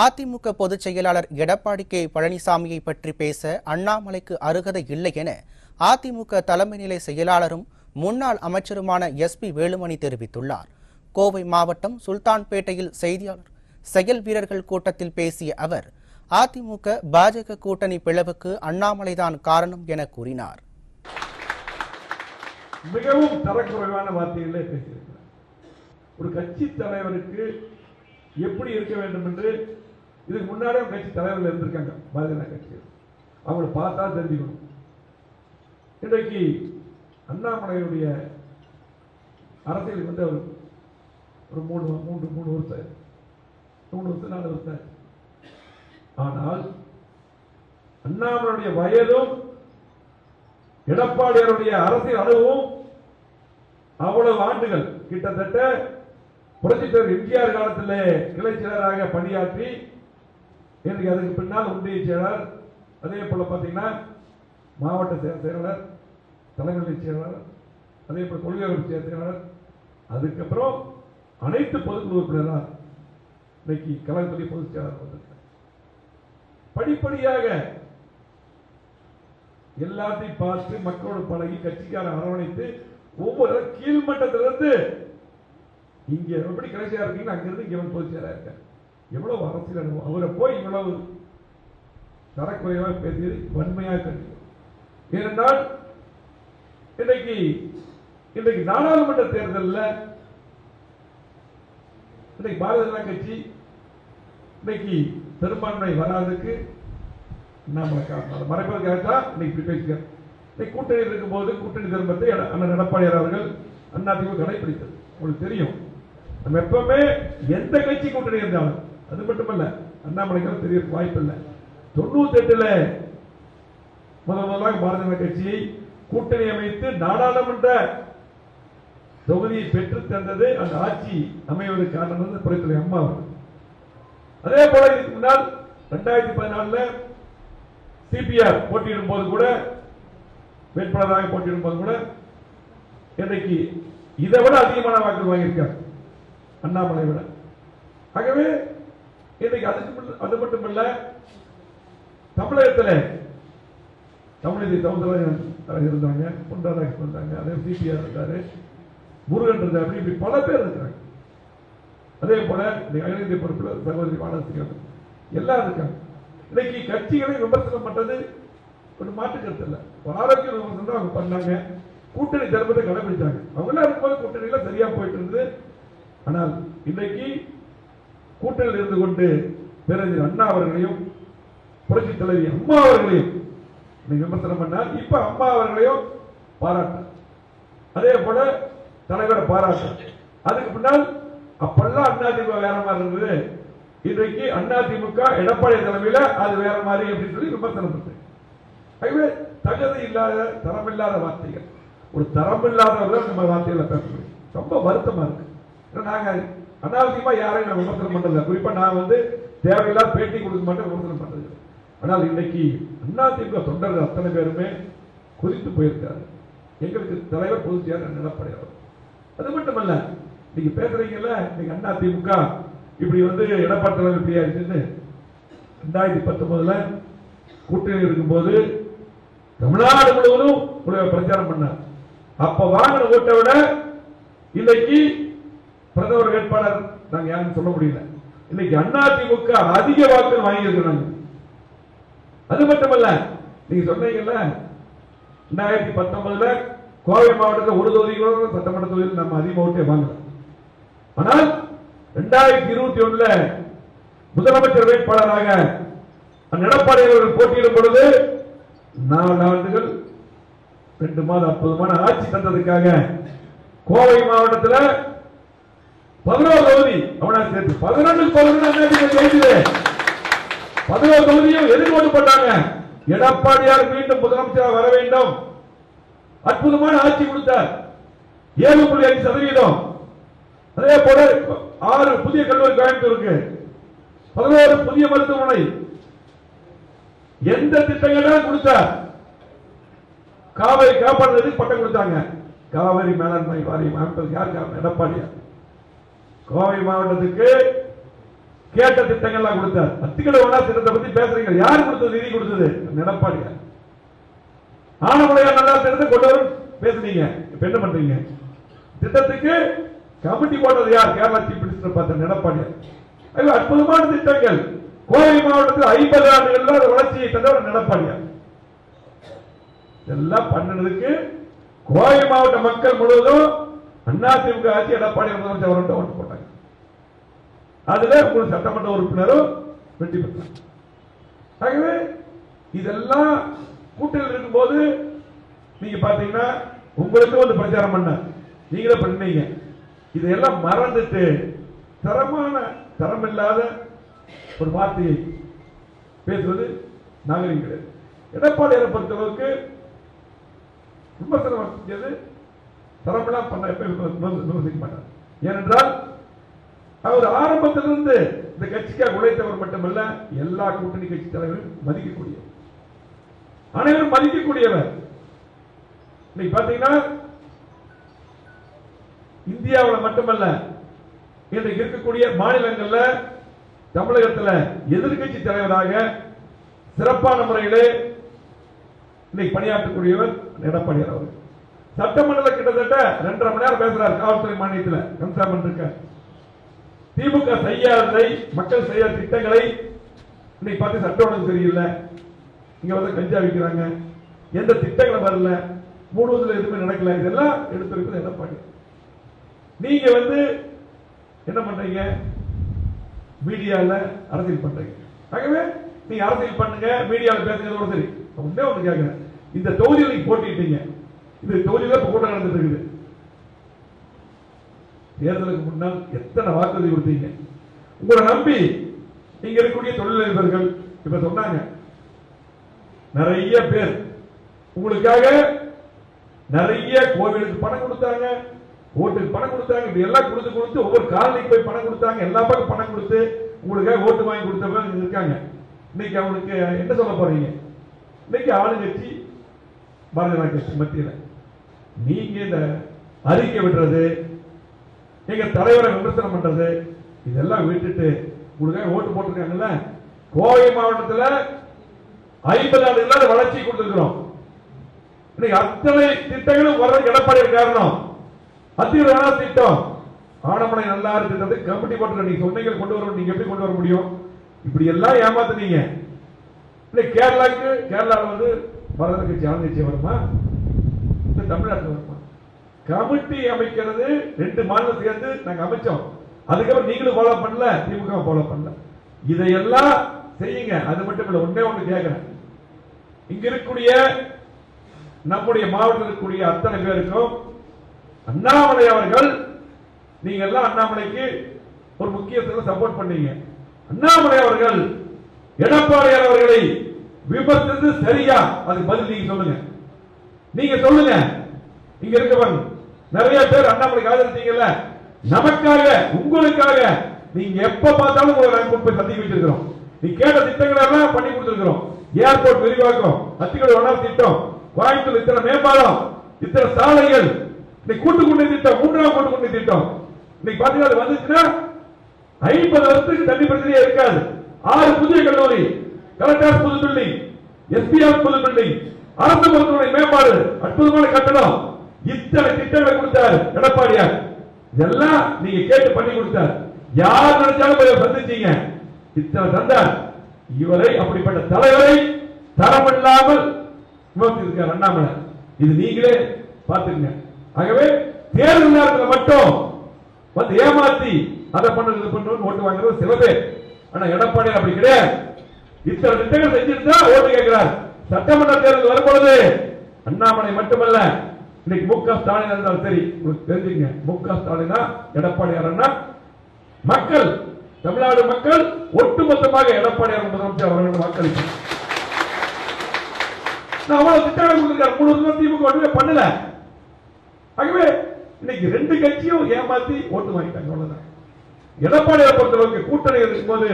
அதிமுக பொதுச் செயலாளர் எடப்பாடி கே பழனிசாமியை பற்றி பேச அண்ணாமலைக்கு அருகதை இல்லை என அதிமுக தலைமை நிலை செயலாளரும் முன்னாள் அமைச்சருமான SP வேலுமணி தெரிவித்துள்ளார். கோவை மாவட்டம் சுல்தான்பேட்டையில் செய்தியாளர் செயல் வீரர்கள் கூட்டத்தில் பேசிய அவர், அதிமுக பாஜக கூட்டணி பிளவுக்கு அண்ணாமலைதான் காரணம் என கூறினார். மிகவும் தரக்குறைவான வார்த்தைகளே பேசியிருக்கிறார். ஒரு கட்சி தலைவருக்கு எப்படி இருக்க வேண்டும் என்று இதுக்கு முன்னாடியே கட்சி தலைவர்கள் இருந்திருக்காங்க. பாரதிய கட்சி அவங்களை பார்த்தா தெரிஞ்சுக்கணும். இன்றைக்கு அண்ணாமலையுடைய அரசியலுக்கு வந்து அவர் ஒரு மூணு வருஷம் 4 வருஷம். ஆனால் அண்ணாமலையுடைய வயதும் எடப்பாடியாருடைய அரசியல் அனுபவம் அவ்வளவு ஆண்டுகள், கிட்டத்தட்ட புரட்சித் தலைவர் எம்ஜிஆர் காலத்திலே கிளை செயலராக பணியாற்றி இன்றைக்கு அதுக்கு பின்னால் ஒன்றிய செயலர், அதே போல பார்த்தீங்கன்னா மாவட்ட செயலாளர், தலைமை செயலாளர், அதே போல கொள்கை செயலாளர், அதுக்கப்புறம் அனைத்து பொதுக்குழு உறுப்பினராக இன்னைக்கு கழகத்துடைய பொதுச் செயலாளர் வந்திருக்காங்க. படிப்படியாக எல்லாத்தையும் பார்த்து மக்களோடு பழகி கட்சிக்கார அரவணைத்து ஒவ்வொரு கீழ்மட்டத்திலிருந்து இங்க எப்படி கடைசியா இருக்கீங்க அங்கிருந்து இங்க பொதுச் செயலாளர் இருக்காங்க. எவ்வளவு அரசியல் அனுபவம்! அவரை போய் இவ்வளவு தரக்குறைவாக பேசியது வன்மையாக கருது. ஏனென்றால் இன்றைக்கு நாடாளுமன்ற தேர்தலில் இன்னைக்கு பாரதிய ஜனதா கட்சி இன்னைக்கு பெரும்பான்மை வராதுக்கு மறைப்பதற்காக தான் இன்னைக்கு பேசுகிறேன். இன்னைக்கு கூட்டணியில் இருக்கும்போது கூட்டணி தர்மத்தை அண்ணன் எடப்பாடியார் அவர்கள் அதிமுக கடைபிடித்தது உங்களுக்கு தெரியும். நம்ம எப்பவுமே எந்த கட்சி கூட்டணி இருந்தாலும், அது மட்டுமல்ல அண்ணாமலைக்கு தெரிய வாய்ப்பு இல்லை. 98 முதலாக பாரதிய ஜனதா கட்சியை கூட்டணி அமைத்து நாடாளுமன்ற தொகுதியை பெற்று தந்தது அந்த ஆட்சி அமைவதற்கு காரணம் புரட்சித் அம்மா அவர்கள். அதே போல இதுக்கு முன்னால் 2014 CPR போட்டியிடும் போது கூட, வேட்பாளராக போட்டியிடும் போது கூட இன்றைக்கு இதை விட அதிகமான வாக்குகள் வாங்கியிருக்கார் அண்ணாமலை விட. ஆகவே இன்றைக்கு அது மட்டுமல்ல, தமிழகத்தில் தமிழிசை சவுந்தரராஜன் இருந்தாங்க, பொன்ராதாகிருஷ்ணன் இருந்தாங்க, அதே CPR இருந்தாரு, முருகன் இருந்தார், இப்படி பல பேர் இருக்கிறாங்க. அதே போல அகில இந்திய பொறுப்பில் சகோதரி வானதி எல்லாம் இருக்காங்க. இன்னைக்கு கட்சிகளை விமர்சனம் பண்றது ஒரு மாற்று கருத்து இல்லை. ஒரு ஆரோக்கிய விமர்சனம் தான் அவங்க பண்ணாங்க. கூட்டணி தர்மத்தை கடைபிடிச்சாங்க. அவங்களாம் இருக்கும்போது கூட்டணியில சரியா போயிட்டு இருந்தது. ஆனால் இன்றைக்கு கூட்டணியில் இருந்து கொண்டு பேரறிஞர் அண்ணா அவர்களையும் புரட்சி தலைவி அம்மா அவர்களையும் விமர்சனம் பண்ணார். இப்ப அம்மா அவர்களையும் பாராட்ட, அதே போல தலைவரை பாராட்ட. அதுக்கு பின்னால் அப்பெல்லாம் அதிமுக வேற மாதிரி இருந்தது, இன்றைக்கு அதிமுக எடப்பாடி தலைமையில அது வேற மாதிரி அப்படின்னு சொல்லி விமர்சனம் பண்றேன். ஆகவே தகுதி இல்லாத, தரமில்லாத வார்த்தைகள், ஒரு தரம் இல்லாதவர்கள் நம்ம வார்த்தைகளை பேச முடியும். ரொம்ப வருத்தமா இருக்கு. நாங்க அனாவசியமா யாரையும் நான் விமர்சனம் பண்றதில்லை. குறிப்பா நான் வந்து தேவையில்லாத பேட்டி கொடுக்க மாட்டேன், விமர்சனம் பண்றது. ஆனால் இன்னைக்கு அதிமுக தொண்டர்கள் அத்தனை பேருமே குறித்து போயிருக்காரு. எங்களுக்கு தலைவர் பொதுச் செயலாளர் எடப்பாடி அவர். அது மட்டுமல்ல, நீங்க பேசுறீங்கல்ல, நீங்க அதிமுக இப்படி வந்து எடப்பாடி தலைவர் இப்படி ஆயிடுச்சுன்னு 2019 கூட்டணி இருக்கும்போது தமிழ்நாடு முழுவதும் பிரச்சாரம் பண்ணார். அப்ப வாங்கின ஓட்டை விட இன்னைக்கு பிரதமர் வேட்பாளர் நாங்க யாரும் சொல்ல முடியல. இன்னைக்கு அதிமுக அதிக வாக்குகள் வாங்கி இருக்கிறாங்க. அது மட்டுமல்ல, நீங்க சொன்னீங்கல்ல 2019 கோவை மாவட்டத்தில் ஒரு தொகுதிகளோட சட்டமன்ற தொகுதியில் நம்ம அதிக ஓட்டை வாங்கலாம். ஆனால் 2021 முதலமைச்சர் வேட்பாளராக எடப்பாடி அவர்கள் போட்டியிடும் பொழுது 4 ஆண்டுகள் 2 மாதம் அற்புதமான ஆட்சி தந்ததுக்காக கோவை மாவட்டத்தில் 11 தொகுதி அவனா சேர்த்து 11 தொகுதியும் எதிர்கொண்டு பண்ணாங்க. எடப்பாடியார் மீண்டும் முதலமைச்சராக வர வேண்டும். அற்புதமான ஆட்சி கொடுத்தார். 7.5%. அதே போல 6 புதிய கல்லூரி கோயம்புத்தூருக்கு, 11 புதிய மருத்துவமனை, எந்த திட்டங்களும் கொடுத்தார். காவிரி காப்பாற்றுறதுக்கு பட்டம் கொடுத்தாங்க. காவிரி மேலாண்மை வாரியம் அமைப்பதற்கு யார் காரணம்? எடப்பாடியார். கோவை மாவட்டத்துக்கு கேட்ட திட்டங்கள்லாம் கொடுத்தார். அத்திக்கடவு அண்ணா திட்டத்தை பத்தி பேசுறீங்க, யார் கொடுத்தது? நிதி கொடுத்தது எடப்பாடி. ஆனமலையார் நல்லா திட்டத்தை கொண்டு வரும் பேசுனீங்க, இப்ப என்ன பண்றீங்க? திட்டத்துக்கு கமிட்டி போட்டது யார்? கேரளா சீஃப் மினிஸ்டர் பார்த்த எடப்பாடி. அற்புதமான திட்டங்கள். கோவை மாவட்டத்தில் 50 ஆண்டுகள் வளர்ச்சியை தந்தவர் எடப்பாடியார். எல்லாம் பண்ணதுக்கு கோவை மாவட்ட மக்கள் முழுவதும் அதிமுக ஆட்சி எடப்பாடி முதலமைச்சர் ஓட்டு போட்டாங்க. அதுல உங்களுக்கு சட்டமன்ற உறுப்பினரும் வெற்றி பெற்றாங்க. ஆகவே இதெல்லாம் கூட்டணியில் இருக்கும்போது நீங்க பாத்தீங்கன்னா உங்களுக்கு வந்து பிரச்சாரம் பண்ண நீங்களே பண்ணீங்க. இதையெல்லாம் மறந்துட்டு தரமில்லாத ஒரு வார்த்தையை பேசுவது நாகரிகம் கிடையாது. எடப்பாடியாரை பொறுத்தளவுக்கு விமர்சனம் செஞ்சது தரமெல்லாம் பண்ண விமர்சிக்க மாட்டார். ஏனென்றால் அவர் ஆரம்பத்திலிருந்து இந்த கட்சிக்காக உழைத்தவர் மட்டுமல்ல, எல்லா கூட்டணி கட்சி தலைவரும் மதிக்கக்கூடியவர், அனைவரும் மதிக்கக்கூடியவர். இன்னைக்கு பாத்தீங்கன்னா இந்தியாவில் மட்டுமல்ல, இன்றைக்கு இருக்கக்கூடிய மாநிலங்கள்ல தமிழகத்தில் எதிர்கட்சி தலைவராக சிறப்பான முறையிலே இன்னைக்கு பணியாற்றக்கூடியவர் எடப்பாடியார் அவர். சட்டமன்றத்தில் கிட்டத்தட்ட 2.5 மணி நேரம் பேசுறார். காவல்துறை மானியத்தில் கன்சாமன் இருக்க திமுக செய்யாததை, மக்கள் செய்யாத திட்டங்களை இன்னைக்கு பார்த்து சட்ட ஒழுங்கு சரியில்லை, இங்க வந்து கஞ்சா விற்கிறாங்க, எந்த திட்டங்களும் வரல, மூணுவதுல எதுவுமே நடக்கல, இதெல்லாம் எடுத்திருக்கிறது எடப்பாடி. நீங்க வந்து என்ன பண்றீங்க? மீடியால அரசியல் பண்றீங்க. ஆகவே நீங்க அரசியல் பண்ணுங்க, மீடியாவில் பேசுறது சரி. ஒண்ணே ஒண்ணு கேட்கிறேன், இந்த தொகுதியில் நீங்க போட்டிட்டீங்க, இந்த தொகுதியில கூட்டம் நடந்துட்டு இருக்குது. தேர்தலுக்கு முன்னால் எத்தனை வாக்குறுதி கொடுத்தீங்க? உங்களை நம்பி இங்க இருக்கக்கூடிய தொழிலதிபர்கள் இப்ப சொன்னாங்க, நிறைய பேர் உங்களுக்காக நிறைய கோவிலுக்கு பணம் கொடுத்தாங்க, ஓட்டுக்கு பணம் கொடுத்தாங்க, இப்படி எல்லாம் கொடுத்து ஒவ்வொரு காலனிக்கு போய் பணம் கொடுத்தாங்க, எல்லா பக்கம் பணம் கொடுத்து உங்களுக்காக ஓட்டு வாங்கி கொடுத்தவங்க இருக்காங்க. இன்னைக்கு அவங்களுக்கு என்ன சொல்ல போறீங்க? இன்னைக்கு ஆளுங்கட்சி பாரதிய ஜனதா கட்சி மத்தியில் நீங்க இந்த அறிக்கை விடுறது, எங்க தலைவரை விமர்சனம் பண்றது, இதெல்லாம் விட்டுட்டு உங்களுக்காக ஓட்டு போட்டிருக்காங்கல்ல. கோவை மாவட்டத்தில் 50 ஆண்டுகளாக வளர்ச்சி கொடுத்திருக்கிறோம். இன்னைக்கு அத்தனை திட்டங்களும் வர்றதுக்கு எடப்பாடி காரணம். அத்திர திட்டம், ஆனமலை நல்லா திட்டத்தை கமிட்டி போட்டு நீங்க சொன்னீங்க கொண்டு வர, நீங்க எப்படி கொண்டு வர முடியும்? இப்படி எல்லாம் ஏமாத்துனீங்க. கேரளாவில் வந்து பாரத கட்சி ஆளுங்கட்சி வருமா? தமிழ்நாட்டில் வருமா? கமிட்டி அமைக்கிறது 2 மாநிலம் சேர்ந்து நாங்க அமைச்சோம். அதுக்கப்புறம் நீங்களும் ஃபாலோ பண்ணல, திமுக ஃபாலோ பண்ணல. இதையெல்லாம் செய்யுங்க. அது மட்டும் இல்ல, ஒன்னே ஒண்ணு கேட்கிறேன், இங்க இருக்கக்கூடிய நம்முடைய மாவட்டத்தில் இருக்கக்கூடிய அத்தனை பேருக்கும் அண்ணாமலை அவர்கள், நீங்க எல்லாம் அண்ணாமலைக்கு ஒரு முக்கியத்துவம் சப்போர்ட் பண்ணீங்க. அண்ணாமலை அவர்கள் எடப்பாடியார் அவர்களை விமர்சித்தது சரியா? அதுக்கு பதில் நீங்க சொல்லுங்க. நீங்க சொல்லுங்க. இங்க இருக்கவங்க நிறைய பேர் அண்ணாமலைக்கு ஆதரித்தீங்கல்ல, நமக்காக உங்களுக்காக நீங்க எப்ப பார்த்தாலும் உங்களை நாங்க போய் சந்திக்க வச்சிருக்கிறோம். நீ கேட்ட திட்டங்களை எல்லாம் பண்ணி கொடுத்திருக்கிறோம். ஏர்போர்ட் விரிவாக்கம், அத்திக்கடவு அண்ணா திட்டம், கோயம்புத்தூர் இத்தனை மேம்பாலம், இத்தனை சாலைகள், இன்னைக்கு கூட்டுக்குடி திட்டம், 3ஆம் கூட்டுக்குடி திட்டம், இன்னைக்கு பாத்தீங்கன்னா அது வந்துச்சுன்னா 50 வருஷத்துக்கு தண்ணி பிரச்சனையே இருக்காது. 6 புதிய கல்லூரி, கலெக்டர் புது பில்டிங், எஸ்பிஆர் புது பில்டிங், அரசு மருத்துவமனை மேம்பாடு, அற்புதமான கட்டணம், இத்தனை திட்டங்களை கொடுத்தார் எடப்பாடியார். இதெல்லாம் நீங்க கேட்டு பண்ணி கொடுத்தார். யார் நினைச்சாலும் சந்திச்சீங்க, இத்தனை தந்தார். இவரை, அப்படிப்பட்ட தலைவரை தரமில்லாமல் விமர்சித்திருக்கார் அண்ணாமலை. இது நீங்களே பார்த்துங்க. ஆகவே தேர்தல் நேரத்தில் மட்டும் வந்து ஏமாத்தி அதை பண்ணது பண்ணு ஓட்டு வாங்குறது சில பேர். ஆனா எடப்பாடி அப்படி கிடையாது. இத்தனை திட்டங்கள் செஞ்சிருந்தா ஓட்டு கேட்கிறார். சட்டமன்ற தேர்தல் வரும்பொழுது அண்ணாமலை மட்டுமல்ல, இன்னைக்கு மு க ஸ்டாலின் இருந்தாலும் சரி, தெரிஞ்சுங்க, மு க ஸ்டாலினா எடப்பாடியார் மக்கள், தமிழ்நாடு மக்கள் ஒட்டுமொத்தமாக எடப்பாடியார் முதலமைச்சர் அவர்கள் வாக்களிப்பு. நான் அவ்வளவு திட்டங்கள் கொடுத்திருக்காரு, முழுவதும் திமுக ஒன்றுமே பண்ணல. ஆகவே இன்னைக்கு 2 கட்சியும் ஏமாத்தி ஓட்டு வாங்கிட்டாங்க. அவ்வளவுதான். எடப்பாடியார் பொறுத்தளவுக்கு கூட்டணி இருக்கும்போது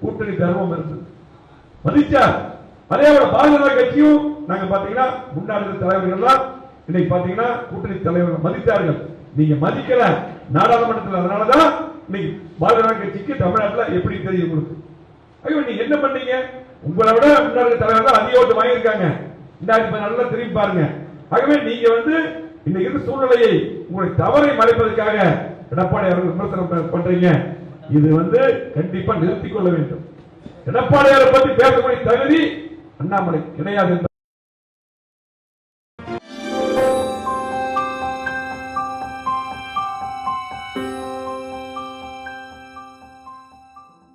கூட்டணி தர்மம் இருந்தது, மதிச்சார். அதே போல பாரதிய ஜனதா கட்சியும் நாங்க பாத்தீங்கன்னா முன்னாள் தலைவர்கள் இன்னைக்கு பாத்தீங்கன்னா கூட்டணி தலைவர்கள் மதித்தார்கள். நீங்க மதிக்கல நாடாளுமன்றத்தில். அதனாலதான் இன்னைக்கு பாரதிய ஜனதா கட்சிக்கு தமிழ்நாட்டில் எப்படி தெரியும் உங்களுக்கு? ஐயோ நீங்க என்ன பண்ணீங்க? உங்களை விட முன்னாடி தலைவர் தான் அதிக ஓட்டு வாங்கியிருக்காங்க. நல்லா திரும்பி பாருங்க. ஆகவே நீங்க இன்னைக்கு இருந்த சூழ்நிலையை உங்களுடைய தவறை மறைப்பதற்காக எடப்பாடி அவர்கள் விமர்சனம் பண்றீங்க. இது கண்டிப்பா நிறுத்திக் கொள்ள வேண்டும். எடப்பாடியாரை பற்றி பேசக்கூடிய தகுதி அண்ணாமலை கிடையாது.